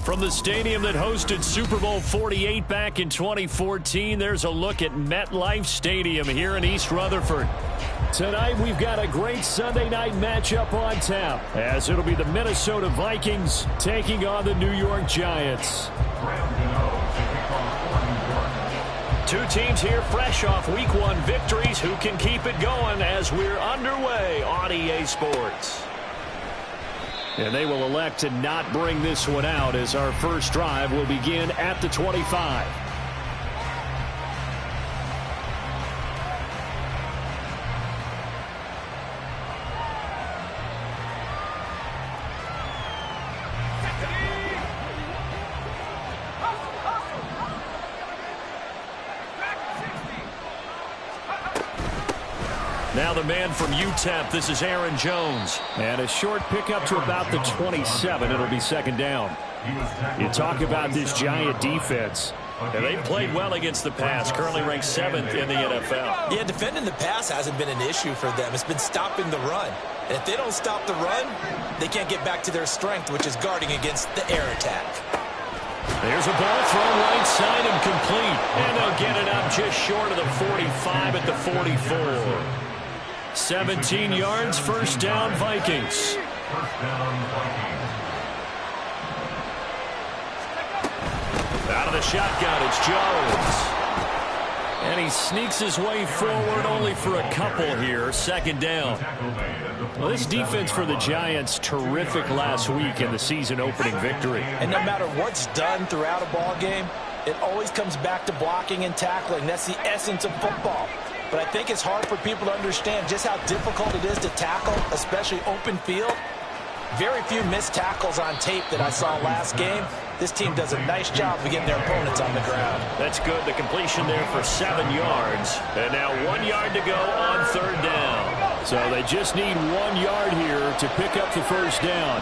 From the stadium that hosted Super Bowl 48 back in 2014, there's a look at MetLife Stadium here in East Rutherford. Tonight, we've got a great Sunday night matchup on tap, as it'll be the Minnesota Vikings taking on the New York Giants. Two teams here fresh off Week 1 victories. Who can keep it going as we're underway on EA Sports? And they will elect to not bring this one out as our first drive will begin at the 25. Now the man from UTEP, this is Aaron Jones. And a short pickup to about the 27. It'll be second down. You talk about this Giant defense. And they played well against the pass, currently ranked 7th in the NFL. Yeah, defending the pass hasn't been an issue for them. It's been stopping the run. And if they don't stop the run, they can't get back to their strength, which is guarding against the air attack. There's a ball thrown right side and complete. And they'll get it up just short of the 45 at the 44. 17 yards, first down, Vikings. Out of the shotgun, it's Jones. And he sneaks his way forward only for a couple here, second down. Well, this defense for the Giants, terrific last week in the season opening victory. And no matter what's done throughout a ball game, it always comes back to blocking and tackling. That's the essence of football. But I think it's hard for people to understand just how difficult it is to tackle, especially open field. Very few missed tackles on tape that I saw last game. This team does a nice job of getting their opponents on the ground. That's good. The completion there for 7 yards. And now 1 yard to go on third down. So they just need 1 yard here to pick up the first down.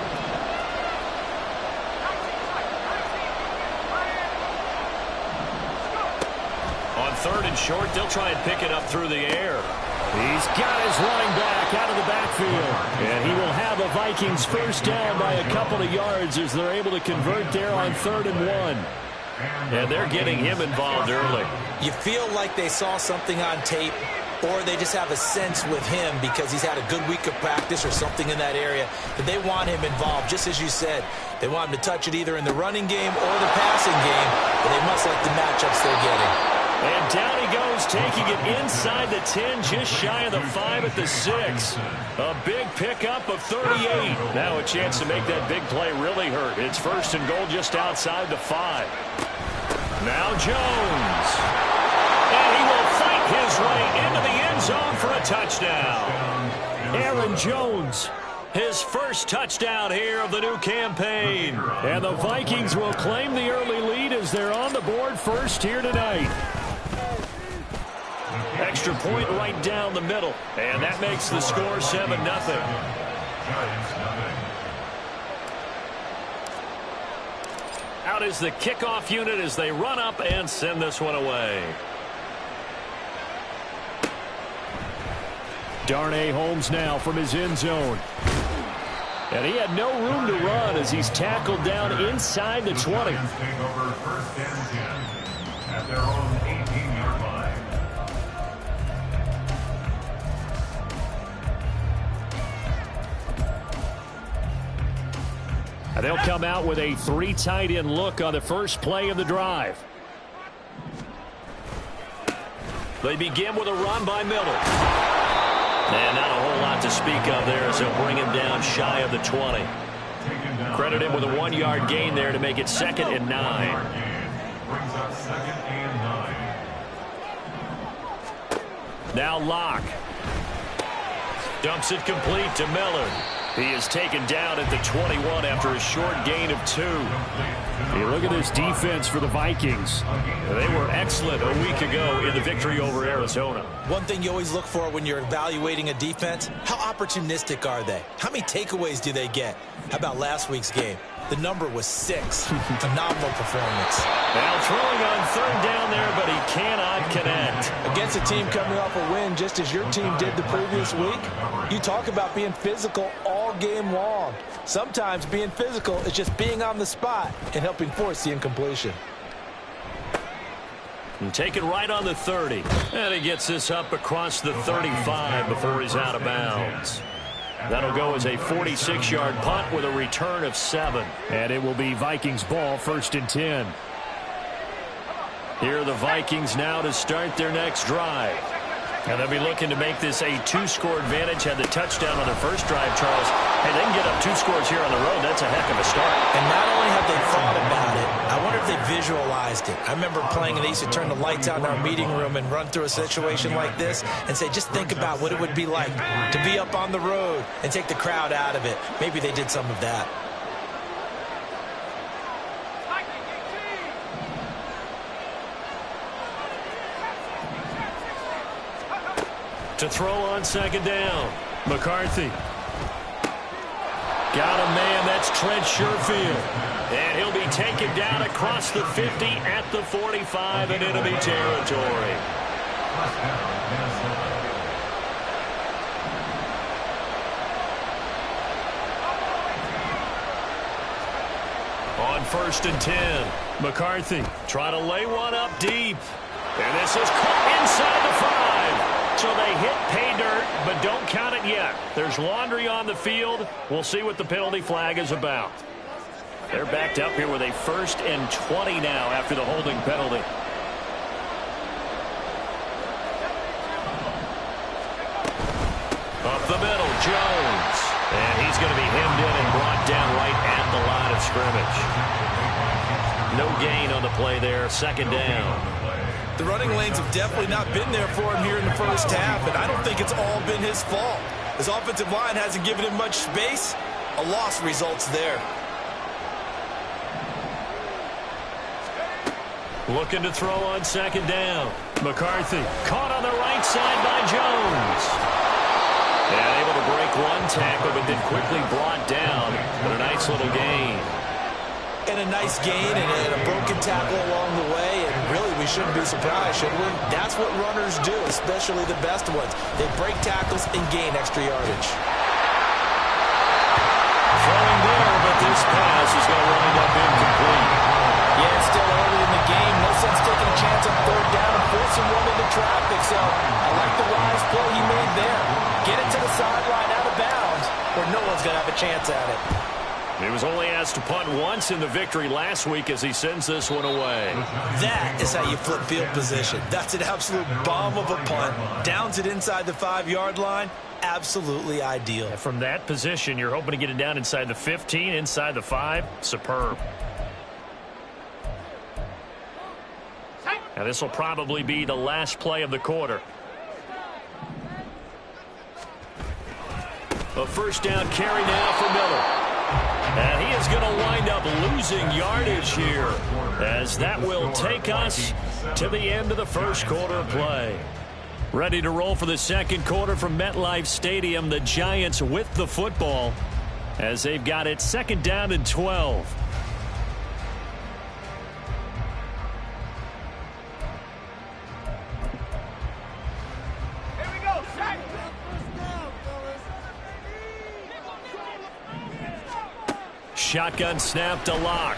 Third and short, they'll try and pick it up through the air. He's got his running back out of the backfield. And he will have a Vikings first down by a couple of yards as they're able to convert there on 3rd and 1. And they're getting him involved early. You feel like they saw something on tape, or they just have a sense with him because he's had a good week of practice or something in that area that they want him involved. Just as you said, they want him to touch it either in the running game or the passing game, but they must like the matchups they're getting. And down he goes, taking it inside the 10, just shy of the 5 at the 6. A big pickup of 38. Now a chance to make that big play really hurt. It's first and goal just outside the 5. Now Jones. And he will fight his way into the end zone for a touchdown. Aaron Jones, his first touchdown here of the new campaign. And the Vikings will claim the early lead as they're on the board first here tonight. Extra point right down the middle. And that makes the score 7-0. Out is the kickoff unit as they run up and send this one away. Darnay Holmes now from his end zone. And he had no room to run as he's tackled down inside the 20. At their own 18-yard line. They'll come out with a 3 tight end look on the first play of the drive. They begin with a run by Miller. And not a whole lot to speak of there as they'll bring him down shy of the 20. Credit him with a 1-yard gain there to make it 2nd and 9. Brings up 2nd and 9. Now Locke. Dumps it complete to Miller. He is taken down at the 21 after a short gain of 2. Hey, look at this defense for the Vikings. They were excellent a week ago in the victory over Arizona. One thing you always look for when you're evaluating a defense, how opportunistic are they? How many takeaways do they get? How about last week's game? The number was 6. Phenomenal performance. Now throwing on third down there, but he cannot connect. Against a team coming off a win just as your team did the previous week, you talk about being physical all game long. Sometimes being physical is just being on the spot and helping force the incompletion. And taken right on the 30. And he gets this up across the 35 before he's out of bounds. That'll go as a 46-yard punt with a return of 7. And it will be Vikings ball, 1st and 10. Here are the Vikings now to start their next drive. And they'll be looking to make this a 2-score advantage. Had the touchdown on their first drive, Charles. Hey, they can get up 2 scores here on the road. That's a heck of a start. And not only have they thought about it, I wonder if they visualized it. I remember playing, and they used to turn the lights out in our meeting room and run through a situation like this and say, just think about what it would be like to be up on the road and take the crowd out of it. Maybe they did some of that. To throw on 2nd down. McCarthy. Got a man, that's Trent Sherfield. And he'll be taken down across the 50 at the 45 in enemy territory. On 1st and 10, McCarthy trying to lay one up deep. And this is caught inside the 5. So they hit pay dirt, but don't count it yet. There's laundry on the field. We'll see what the penalty flag is about. They're backed up here with a 1st and 20 now after the holding penalty. Up the middle, Jones. And he's going to be hemmed in and brought down right at the line of scrimmage. No gain on the play there, 2nd down. The running lanes have definitely not been there for him here in the first half, and I don't think it's all been his fault. His offensive line hasn't given him much space. A loss results there. Looking to throw on 2nd down. McCarthy caught on the right side by Jones. And able to break one tackle, but then quickly brought down. But a nice little gain. And a nice gain and a broken tackle along the way. And really, we shouldn't be surprised, should we? That's what runners do, especially the best ones. They break tackles and gain extra yardage. Throwing there, but this pass is going to wind up incomplete. Yeah, it's still early in the game. No sense taking a chance on 3rd down and forcing one into traffic. So I like the wise play he made there. Get it to the sideline out of bounds where no one's going to have a chance at it. He was only asked to punt once in the victory last week as he sends this one away. That is how you flip field position. That's an absolute bomb of a punt. Downs it inside the 5-yard line. Absolutely ideal. From that position, you're hoping to get it down inside the 15, inside the 5. Superb. Now this will probably be the last play of the quarter. A 1st down carry now for Miller. And he is going to wind up losing yardage here, as that will take us to the end of the 1st quarter of play. Ready to roll for the 2nd quarter from MetLife Stadium. The Giants with the football as they've got it 2nd down and 12. Shotgun snap to Locke.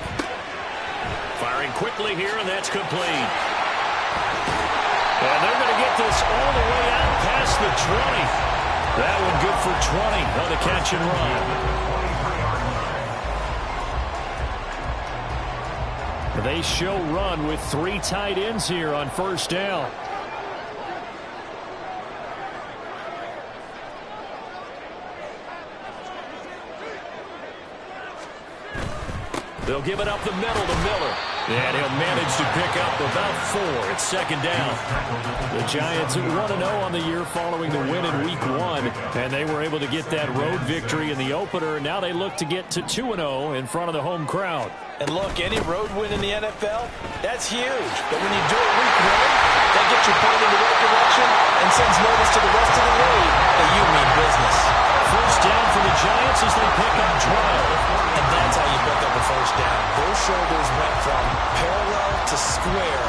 Firing quickly here, and that's complete. And they're going to get this all the way out past the 20. That one good for 20 on the catch and run. They show run with 3 tight ends here on 1st down. They'll give it up the middle to Miller. And he'll manage to pick up about 4. It's second down. The Giants 1-0 on the year following the win in Week 1. And they were able to get that road victory in the opener. Now they look to get to 2-0 in front of the home crowd. And look, any road win in the NFL, that's huge. But when you do it week 1, that gets you pointed in the right direction and sends notice to the rest of the league that you mean business. First down for the Giants as they pick up 12. And that's how you pick up a first down. Those shoulders went from parallel to square,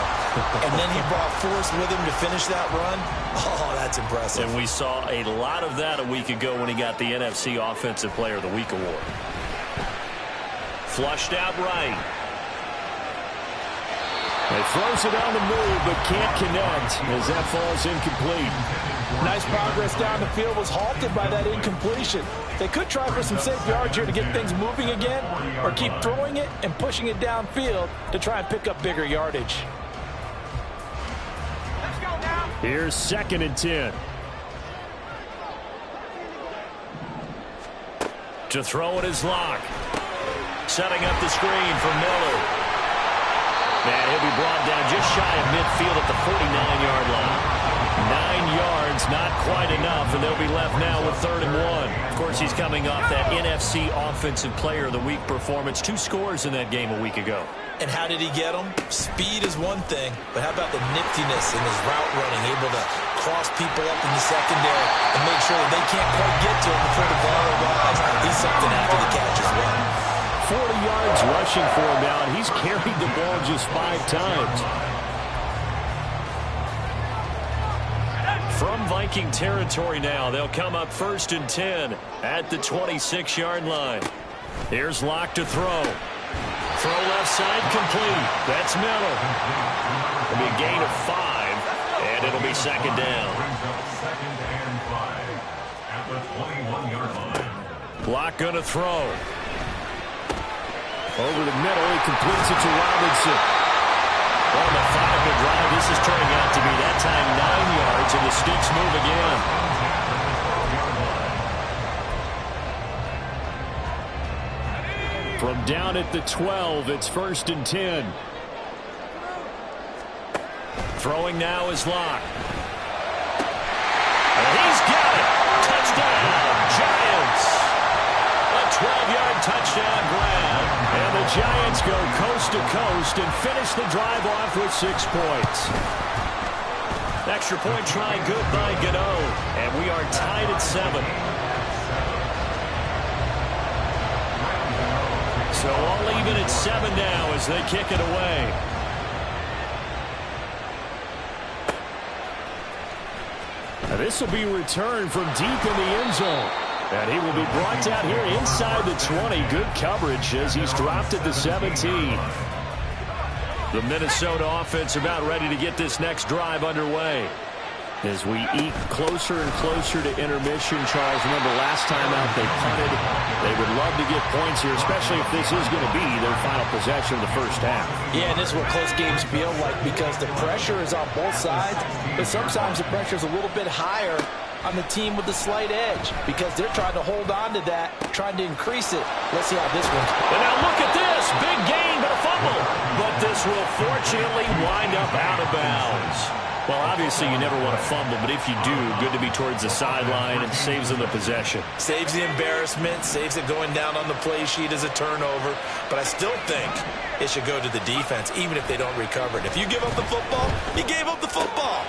and then he brought force with him to finish that run. Oh, that's impressive. And we saw a lot of that a week ago when he got the NFC Offensive Player of the Week award. Flushed out right. He throws it on the move, but can't connect as that falls incomplete. Nice progress down the field was halted by that incompletion. They could try for some safe yards here to get things moving again, or keep throwing it and pushing it downfield to try and pick up bigger yardage. Here's 2nd and 10. To throw it is Locke. Setting up the screen for Miller. And he'll be brought down just shy of midfield at the 49-yard line. 9 yards, not quite enough, and they'll be left now with 3rd and 1. Of course, he's coming off that NFC Offensive Player of the Week performance. 2 scores in that game a week ago. And how did he get them? Speed is one thing, but how about the niftiness in his route running, able to cross people up in the secondary and make sure that they can't quite get to him before the ball arrives. He's something after the catch as well. 40 yards rushing for him now, and he's carried the ball just 5 times. From Viking territory now, they'll come up 1st and 10 at the 26-yard line. Here's Locke to throw. Throw left side complete. That's Miller. It'll be a gain of 5, and it'll be 2nd down. Locke going to throw. Over the middle, he completes it to Robinson. On the final drive, this is turning out to be that time 9 yards, and the sticks move again. From down at the 12, it's 1st and 10. Throwing now is Locke. And he's got it. Touchdown, Giants. A 12-yard touchdown grab. And the Giants go coast to coast and finish the drive off with 6 points. Extra point try good by Gano. And we are tied at 7. So all even at 7 now as they kick it away. Now this will be returned from deep in the end zone. And he will be brought down here inside the 20. Good coverage as he's dropped at the 17. The Minnesota offense about ready to get this next drive underway. As we eke closer and closer to intermission, Charles, remember last time out they punted. They would love to get points here, especially if this is going to be their final possession of the first half. Yeah, and this is what close games feel like because the pressure is on both sides, but sometimes the pressure is a little bit higher on the team with the slight edge because they're trying to hold on to that, trying to increase it. Let's see how this one. And now look at this. Big gain, but a fumble. But this will fortunately wind up out of bounds. Well, obviously you never want to fumble, but if you do, good to be towards the sideline and saves them the possession. Saves the embarrassment, saves it going down on the play sheet as a turnover. But I still think it should go to the defense, even if they don't recover it. If you give up the football, you gave up the football.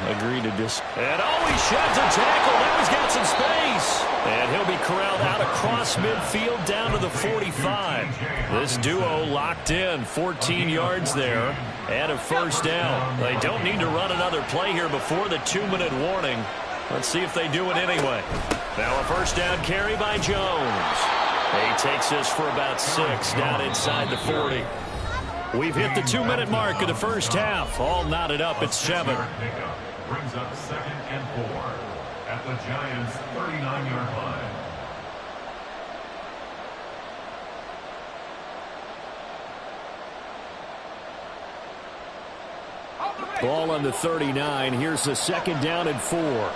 Agree to dis. And he sheds a tackle. Now he's got some space. And he'll be corralled out across midfield down to the 45. This duo locked in. 14 yards there and a first down. They don't need to run another play here before the 2-minute warning. Let's see if they do it anyway. Now a first down carry by Jones. He takes this for about 6 down inside the 40. We've hit the 2-minute mark of the first half. All knotted up at 7. Brings up 2nd and 4 at the Giants' 39-yard line. Ball on the 39. Here's the 2nd down and 4.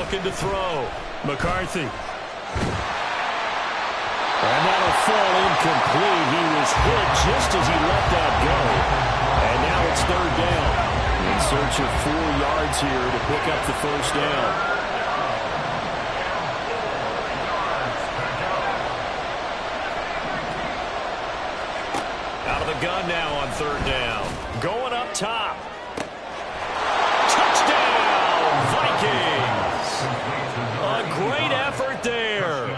looking to throw. McCarthy. And that'll fall incomplete. He was hit just as he let that go. And now it's third down. In search of 4 yards here to pick up the first down. Out of the gun now on third down. Going up top. Touchdown, Vikings. A great effort there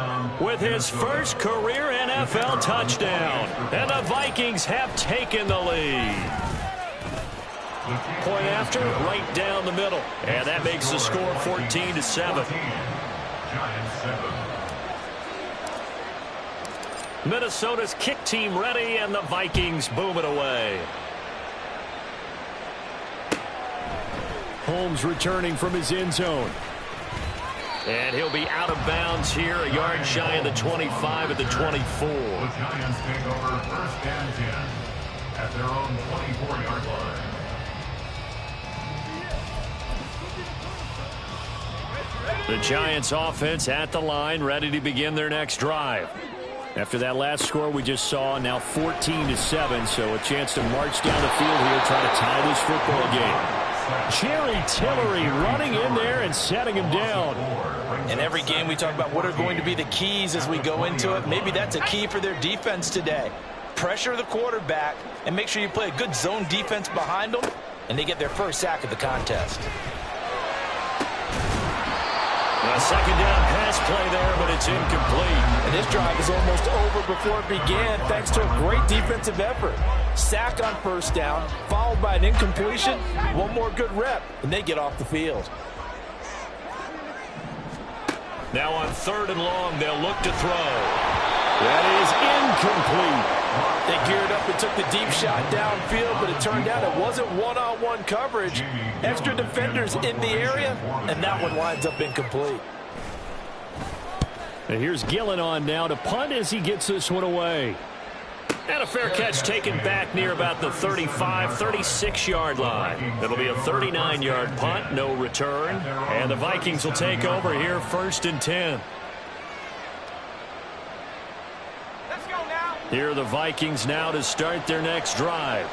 with his first career NFL touchdown. And the Vikings have taken the lead. Point after, right down the middle. And that makes the score 14-7. Minnesota's kick team ready, and the Vikings boom it away. Holmes returning from his end zone. And he'll be out of bounds here, a yard shy of the 25 at the 24. The Giants take over first and 10 at their own 24-yard line. The Giants offense at the line, ready to begin their next drive. After that last score we just saw, now 14-7, so a chance to march down the field here, try to tie this football game. Jerry Tillery running in there and setting him down. In every game we talk about what are going to be the keys as we go into it. Maybe that's a key for their defense today. Pressure the quarterback and make sure you play a good zone defense behind them, and they get their first sack of the contest. A second down pass play there, but it's incomplete. And this drive is almost over before it began thanks to a great defensive effort. Sack on first down, followed by an incompletion. One more good rep, and they get off the field. Now on third and long, they'll look to throw. That is incomplete. They geared up and took the deep shot downfield, but it turned out it wasn't one-on-one coverage. Extra defenders in the area, and that one winds up incomplete. And here's Gillen on now to punt as he gets this one away. And a fair catch taken back near about the 35, 36-yard line. It'll be a 39-yard punt, no return. And the Vikings will take over here first and 10. Here are the Vikings now to start their next drive.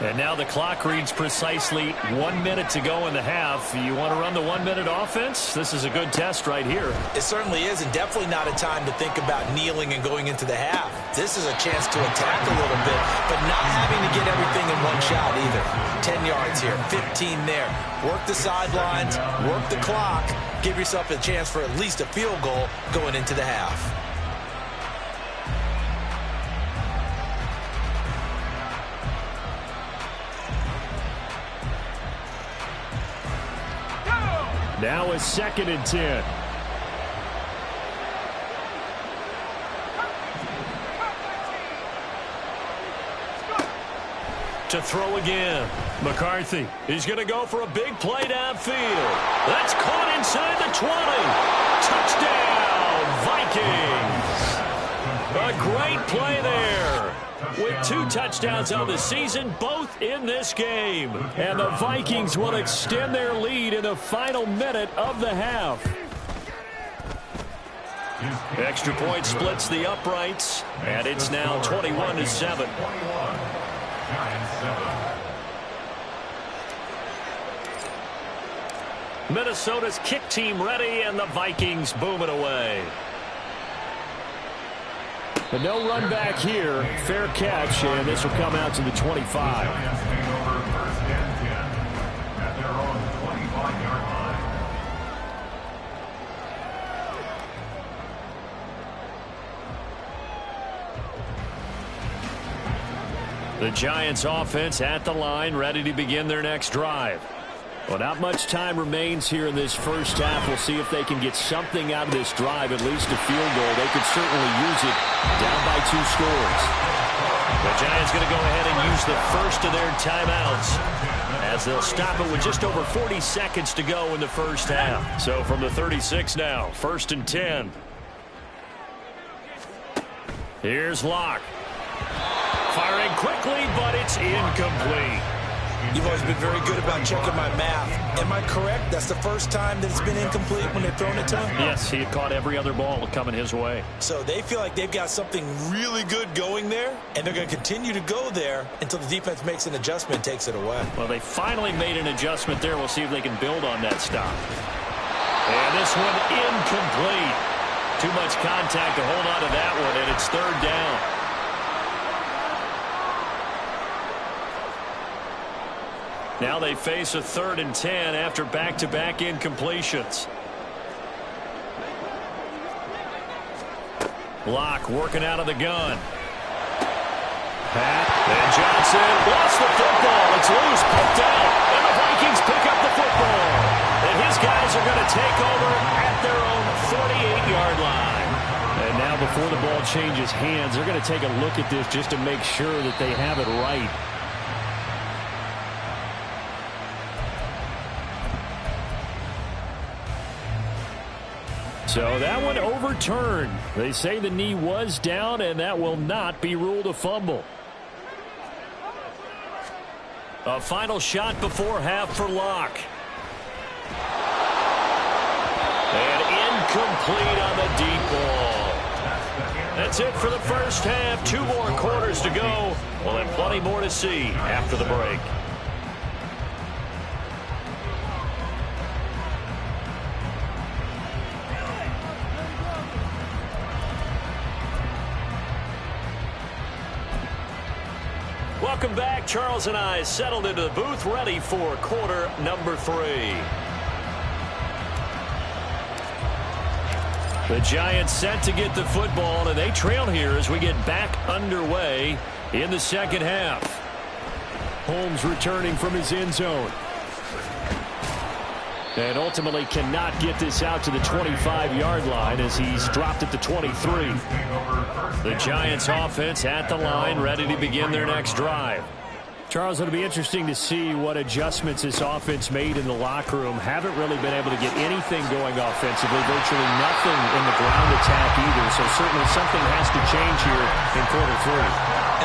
And now the clock reads precisely 1 minute to go in the half. You want to run the 1 minute offense? This is a good test right here. It certainly is, and definitely not a time to think about kneeling and going into the half. This is a chance to attack a little bit, but not having to get everything in one shot either. 10 yards here, 15 there. Work the sidelines, work the clock, give yourself a chance for at least a field goal going into the half. Now it's second and 10. To throw again. McCarthy. He's going to go for a big play downfield. That's caught inside the 20. Touchdown, Vikings. A great play there. With 2 touchdowns on the season, both in this game. And the Vikings will extend their lead in the final minute of the half. Extra point splits the uprights, and it's now 21-7. Minnesota's kick team ready, and the Vikings boom it away. But no run back here. Fair catch, and this will come out to the 25. The Giants offense at the line, ready to begin their next drive. Well, not much time remains here in this first half. We'll see if they can get something out of this drive, at least a field goal. They could certainly use it down by 2 scores. The Giants going to go ahead and use the first of their timeouts as they'll stop it with just over 40 seconds to go in the first half. So from the 36 now, first and 10. Here's Locke. Firing quickly, but it's incomplete. You've always been very good about checking my math. Am I correct? That's the first time that it's been incomplete when they've thrown it to him? Yes, he had caught every other ball coming his way. So they feel like they've got something really good going there, and they're going to continue to go there until the defense makes an adjustment and takes it away. Well, they finally made an adjustment there. We'll see if they can build on that stop. And this one incomplete. Too much contact to hold on to that one, and it's third down. Now they face a 3rd and 10 after back-to-back incompletions. Locke working out of the gun. Pat and Johnson lost the football. It's loose, picked out, and the Vikings pick up the football. And his guys are going to take over at their own 48-yard line. And now before the ball changes hands, they're going to take a look at this just to make sure that they have it right. So that one overturned. They say the knee was down, and that will not be ruled a fumble. A final shot before half for Locke. And incomplete on the deep ball. That's it for the first half. 2 more quarters to go. We'll have plenty more to see after the break. Welcome back. Charles and I settled into the booth, ready for quarter number 3. The Giants set to get the football, and they trail here as we get back underway in the second half. Holmes returning from his end zone. And ultimately cannot get this out to the 25-yard line as he's dropped at the 23. The Giants offense at the line, ready to begin their next drive. Charles, it'll be interesting to see what adjustments this offense made in the locker room. Haven't really been able to get anything going offensively, virtually nothing in the ground attack either. So certainly something has to change here in quarter 3.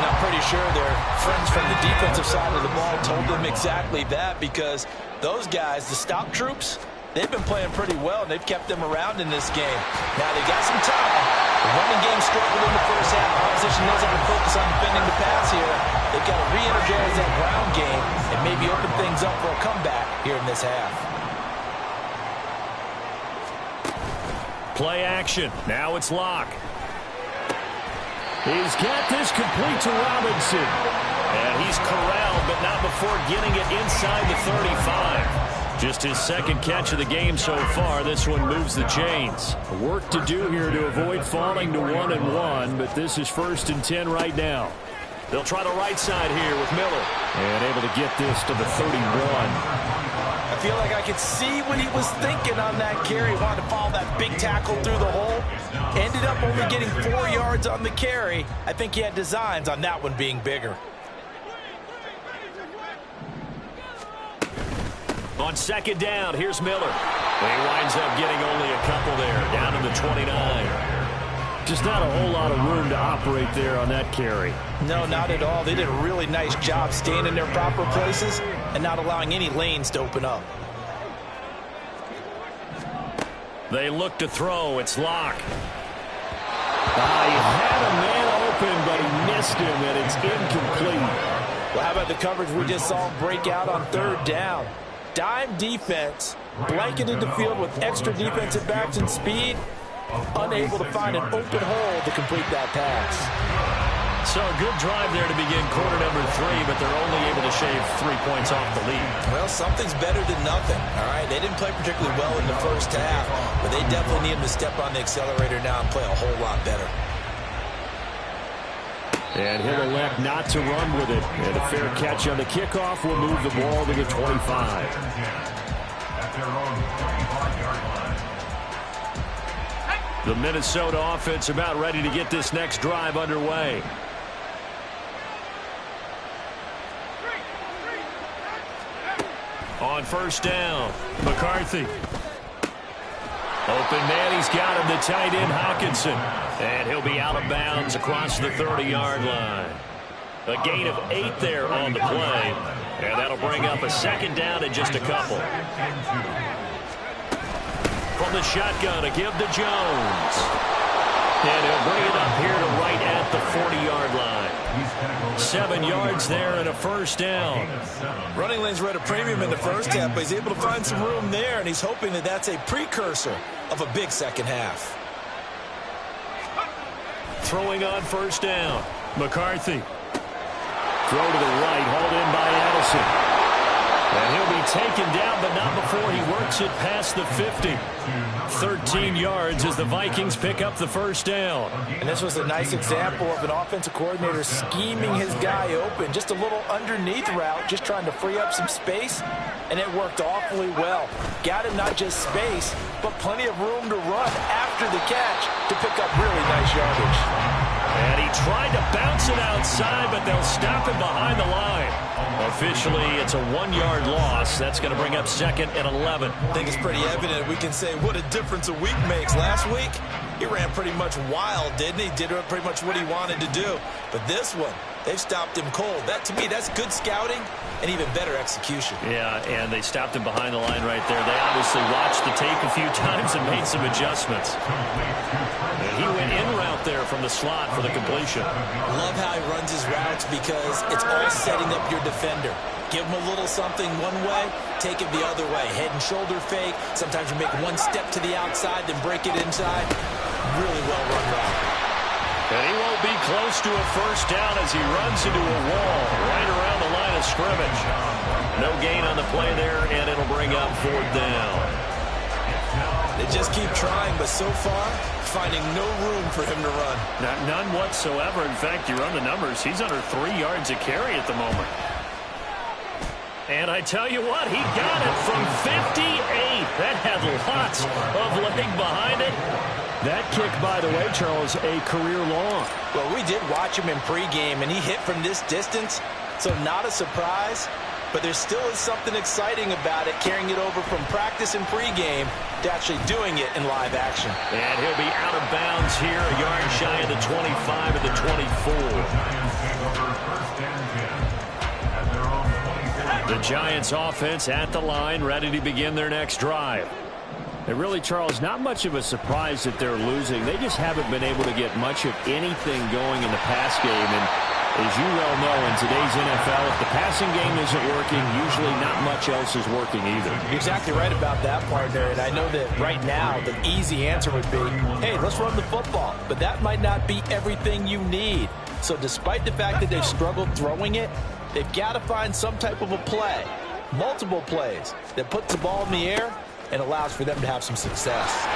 And I'm pretty sure their friends from the defensive side of the ball told them exactly that, because those guys, the stop troops, they've been playing pretty well, and they've kept them around in this game. Now, they got some time. The running game struggled in the first half. Opposition knows how to focus on defending the pass here. They've got to re-energize that ground game and maybe open things up for a comeback here in this half. Play action. Now it's Locke. He's got this complete to Robinson. And he's corralled, but not before getting it inside the 35. Just his second catch of the game so far. This one moves the chains. Work to do here to avoid falling to 1-1, but this is 1st and 10 right now. They'll try the right side here with Miller. And able to get this to the 31. I feel like I could see what he was thinking on that carry. Wanted to follow that big tackle through the hole. Ended up only getting 4 yards on the carry. I think he had designs on that one being bigger. On second down, here's Miller. He winds up getting only a couple there, down to the 29. Just not a whole lot of room to operate there on that carry. No, not at all. They did a really nice job staying in their proper places and not allowing any lanes to open up. They look to throw. It's Locke. He had a man open, but he missed him, and it's incomplete. Well, how about the coverage we just saw break out on 3rd down? Dime defense, blanketed the field with extra defensive backs and speed, unable to find an open hole to complete that pass. So a good drive there to begin quarter number 3, but they're only able to shave 3 points off the lead. Well, something's better than nothing, all right? They didn't play particularly well in the first half, but they definitely need him to step on the accelerator now and play a whole lot better. And he'll elect not to run with it. And a fair catch on the kickoff will move the ball to the 25. The Minnesota offense about ready to get this next drive underway. On 1st down, McCarthy. Open man, he's got him, the tight end Hockenson. And he'll be out of bounds across the 30-yard line. A gain of 8 there on the play. And that'll bring up a second down in just a couple. From the shotgun, a give to Jones. And he'll bring it up here to right at the 40-yard line. 7 yards there and a first down. Running lanes were at a premium in the first half, but he's able to find some room there, and he's hoping that that's a precursor of a big second half. Throwing on first down. McCarthy. Throw to the right, hauled in by Addison. And he'll be taken down, but not before he works it past the 50. 13 yards as the Vikings pick up the first down. And this was a nice example of an offensive coordinator scheming his guy open. Just a little underneath route, just trying to free up some space, and it worked awfully well. Got him not just space, but plenty of room to run after the catch to pick up really nice yardage. And he tried to bounce it outside, but they'll stop him behind the line. Officially, it's a 1-yard loss. That's going to bring up 2nd and 11. I think it's pretty evident. We can say what a difference a week makes. Last week, he ran pretty much wild, didn't he? Did pretty much what he wanted to do. But this one, they've stopped him cold. That, to me, that's good scouting and even better execution. Yeah, and they stopped him behind the line right there. They obviously watched the tape a few times and made some adjustments. And he went in route there from the slot for the completion. Love how he runs his routes because it's all setting up your defender. Give him a little something one way, take it the other way. Head and shoulder fake. Sometimes you make one step to the outside, then break it inside. Really well run route. And he won't be close to a first down as he runs into a wall right around the line of scrimmage. No gain on the play there, and it'll bring up 4th down. They just keep trying, but so far, finding no room for him to run. None whatsoever. In fact, you run the numbers. He's under 3 yards a carry at the moment. And I tell you what, he got it from 58. That had lots of leg behind it. That kick, by the way, Charles, a career long. Well, we did watch him in pregame, and he hit from this distance, so not a surprise. But there still is something exciting about it, carrying it over from practice and pregame to actually doing it in live action. And he'll be out of bounds here, a yard shy of the 25 of the 24. The Giants offense at the line, ready to begin their next drive. And really, Charles, not much of a surprise that they're losing. They just haven't been able to get much of anything going in the pass game. And as you well know, in today's NFL, if the passing game isn't working, usually not much else is working either. You're exactly right about that, partner. And I know that right now the easy answer would be, hey, let's run the football. But that might not be everything you need. So despite the fact that they've struggled throwing it, they've got to find some type of a play, multiple plays, that puts the ball in the air and allows for them to have some success.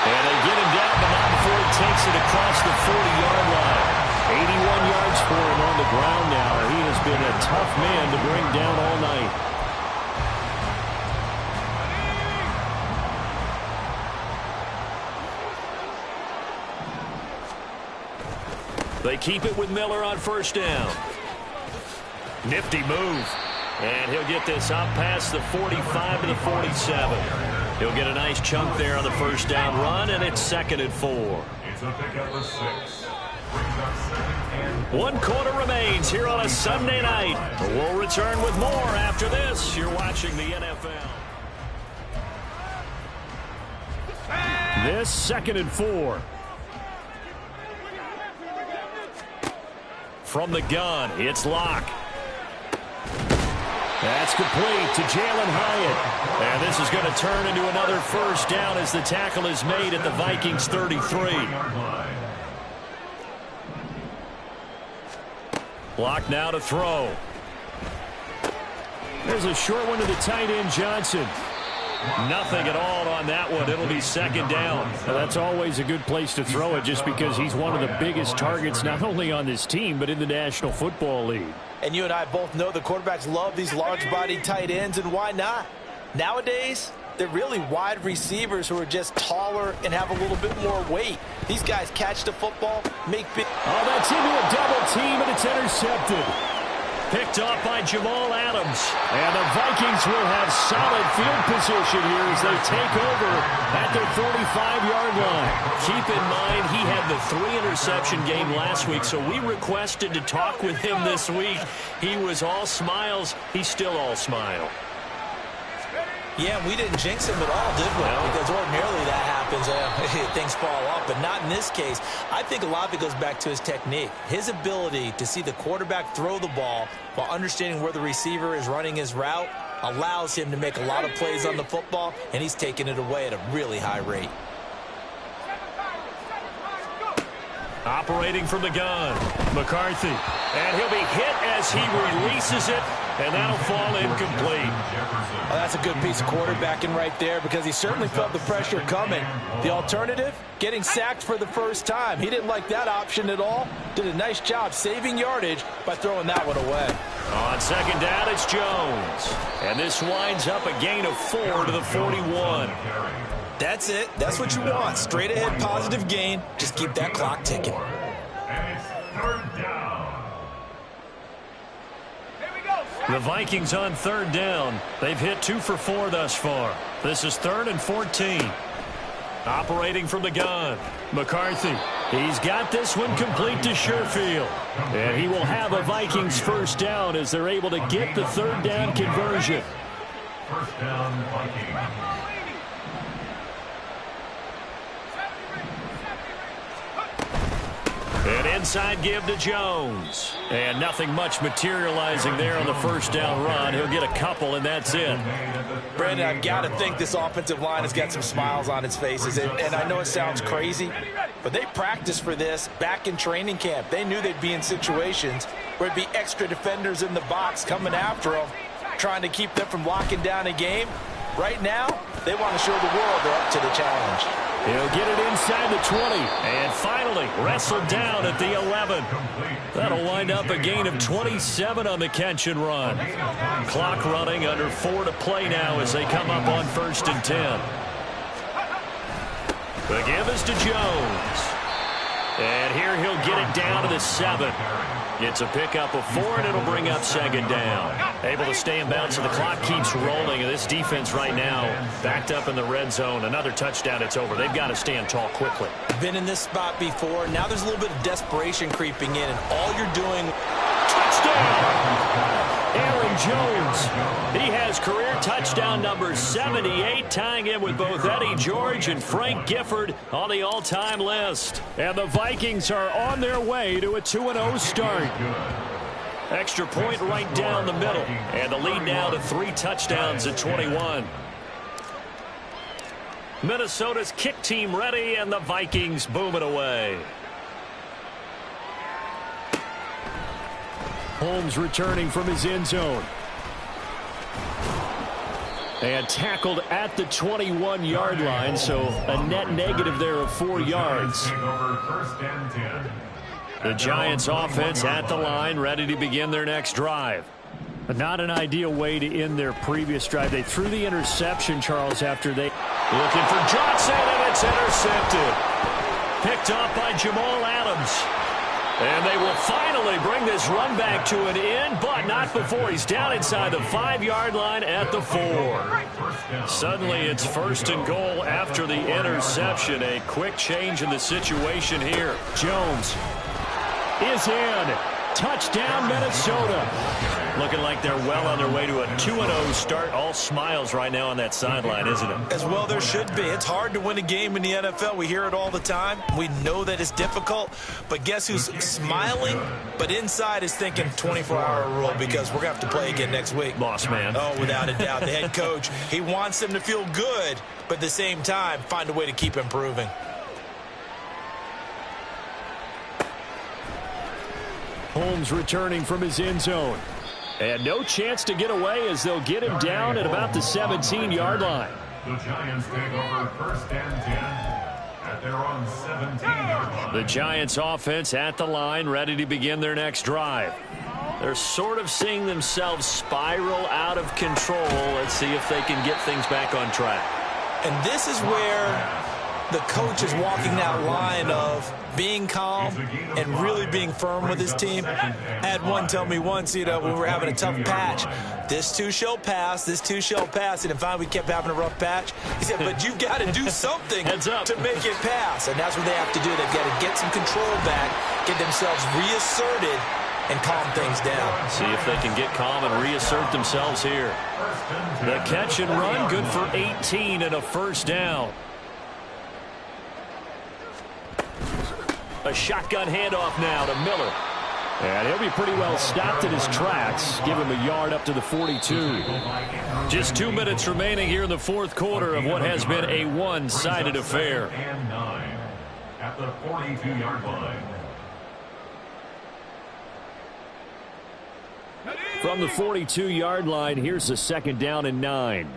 And they get him down, but not before he takes it across the 40-yard line. 81 yards for him on the ground now. He has been a tough man to bring down all night. They keep it with Miller on first down. Nifty move. And he'll get this up past the 45 to the 47. He'll get a nice chunk there on the first down run, and it's 2nd and 4. It's a pickup of 6. 1 quarter remains here on a Sunday night. We'll return with more after this. You're watching the NFL. This 2nd and 4. From the gun, it's Locke. That's complete to Jalen Hyatt. And this is going to turn into another first down as the tackle is made at the Vikings 33. Locke now to throw. There's a short one to the tight end, Johnson. Nothing at all on that one. It'll be 2nd down. Now, that's always a good place to throw it just because he's one of the biggest targets not only on this team but in the National Football League. And you and I both know the quarterbacks love these large-bodied tight ends, and why not? Nowadays, they're really wide receivers who are just taller and have a little bit more weight. These guys catch the football, make big... Oh, that's into a double team, and it's intercepted. Picked off by Jamal Adams. And the Vikings will have solid field position here as they take over at their 45-yard line. Keep in mind, he had the 3-interception game last week, so we requested to talk with him this week. He was all smiles. He's still all smile. Yeah, we didn't jinx him at all, did we? No. Because ordinarily that happens, things fall off, but not in this case. I think a lot of it goes back to his technique. His ability to see the quarterback throw the ball while understanding where the receiver is running his route allows him to make a lot of plays on the football, and he's taking it away at a really high rate. Operating from the gun, McCarthy. And he'll be hit as he releases it, and that'll fall incomplete. Well, that's a good piece of quarterbacking right there because he certainly felt the pressure coming. The alternative, getting sacked for the first time. He didn't like that option at all. Did a nice job saving yardage by throwing that one away. On second down, it's Jones. And this winds up a gain of 4 to the 41. That's it. That's what you want. Straight ahead positive gain. Just keep that clock ticking. And it's third down. The Vikings on third down. They've hit 2 for 4 thus far. This is 3rd and 14. Operating from the gun, McCarthy. He's got this one complete to Sherfield. And he will have a Vikings first down as they're able to get the third down conversion. First down, Vikings. An inside give to Jones. And nothing much materializing there on the first down run. He'll get a couple, and that's it. Brandon, I've got to think this offensive line has got some smiles on its faces. And I know it sounds crazy, but they practiced for this back in training camp. They knew they'd be in situations where it'd be extra defenders in the box coming after them, trying to keep them from locking down a game. Right now, they want to show the world they're up to the challenge. He'll get it inside the 20. And finally, wrestled down at the 11. That'll wind up a gain of 27 on the catch and run. Clock running under 4 to play now as they come up on 1st and 10. The give is to Jones. And here he'll get it down to the 7. It's a pickup of 4, and it'll bring up second down. Able to stay in bounds, so the clock keeps rolling. And this defense right now backed up in the red zone. Another touchdown, it's over. They've got to stand tall quickly. Been in this spot before. Now there's a little bit of desperation creeping in, and all you're doing... Touchdown! Aaron Jones. He has career touchdown number 78, tying in with both Eddie George and Frank Gifford on the all-time list. And the Vikings are on their way to a 2-0 start. Extra point right down the middle. And the lead now to 3 touchdowns at 21. Minnesota's kick team ready, and the Vikings boom it away. Holmes returning from his end zone. And tackled at the 21-yard line, so a net negative there of 4 yards. The Giants offense at the line, ready to begin their next drive. But not an ideal way to end their previous drive. They threw the interception, Charles, after they... Looking for Johnson, and it's intercepted. Picked off by Jamal Adams. And they will finally bring this run back to an end, but not before he's down inside the 5-yard line at the 4. Suddenly it's 1st and goal after the interception. A quick change in the situation here. Jones is in. Touchdown, Minnesota. Looking like they're well on their way to a 2-0 start. All smiles right now on that sideline, isn't it? As well there should be. It's hard to win a game in the NFL. We hear it all the time. We know that it's difficult. But guess who's smiling, but inside is thinking 24-hour rule because we're going to have to play again next week. Boss man. Oh, without a doubt. The head coach, he wants them to feel good, but at the same time, find a way to keep improving. Holmes returning from his end zone. And no chance to get away as they'll get him down at about the 17-yard line. The Giants take over 1st and 10 at their own 17-yard line. The Giants offense at the line, ready to begin their next drive. They're sort of seeing themselves spiral out of control. Let's see if they can get things back on track. And this is where the coach is walking that line of being calm and really being firm with his team. I had one tell me once, when we were having a tough patch, this too shall pass, this too shall pass. And finally we kept having a rough patch. He said, but you've got to do something to make it pass. And that's what they have to do. They've got to get some control back, get themselves reasserted, and calm things down. See if they can get calm and reassert themselves here. The catch and run, good for 18 and a first down. A shotgun handoff now to Miller. And he'll be pretty well stopped in his tracks. Give him a yard up to the 42. Just 2 minutes remaining here in the fourth quarter of what has been a one-sided affair. And 9 at the 42-yard line. From the 42-yard line, here's a second down and 9.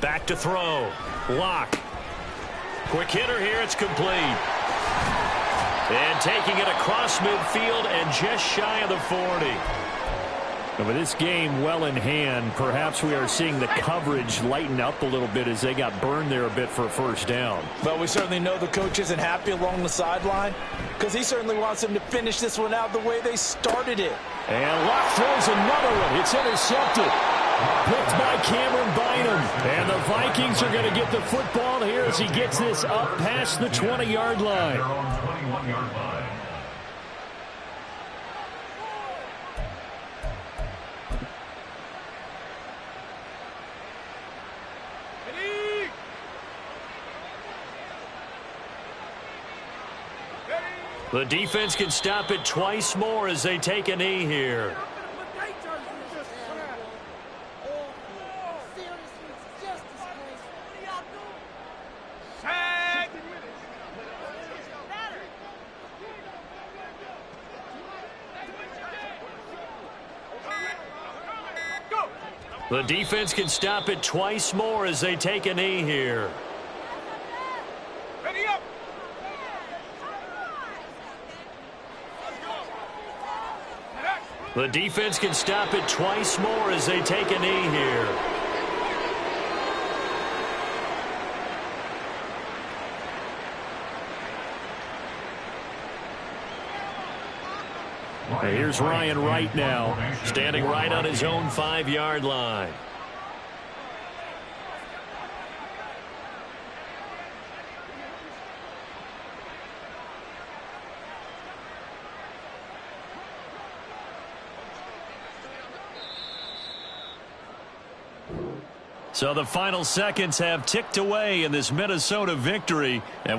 Back to throw. Lock. Quick hitter here. It's complete. And taking it across midfield and just shy of the 40. And with this game well in hand, perhaps we are seeing the coverage lighten up a little bit as they got burned there a bit for a first down. But we certainly know the coach isn't happy along the sideline because he certainly wants them to finish this one out the way they started it. And Locke throws another one. It's intercepted. Picked by Cameron Bynum. And the Vikings are going to get the football here as he gets this up past the 20-yard line. Their own 21-yard line. The defense can stop it twice more as they take a knee here. The defense can stop it twice more as they take a knee here. The defense can stop it twice more as they take a knee here. Here's Ryan Wright now, standing right on his own 5-yard line. So the final seconds have ticked away in this Minnesota victory, and we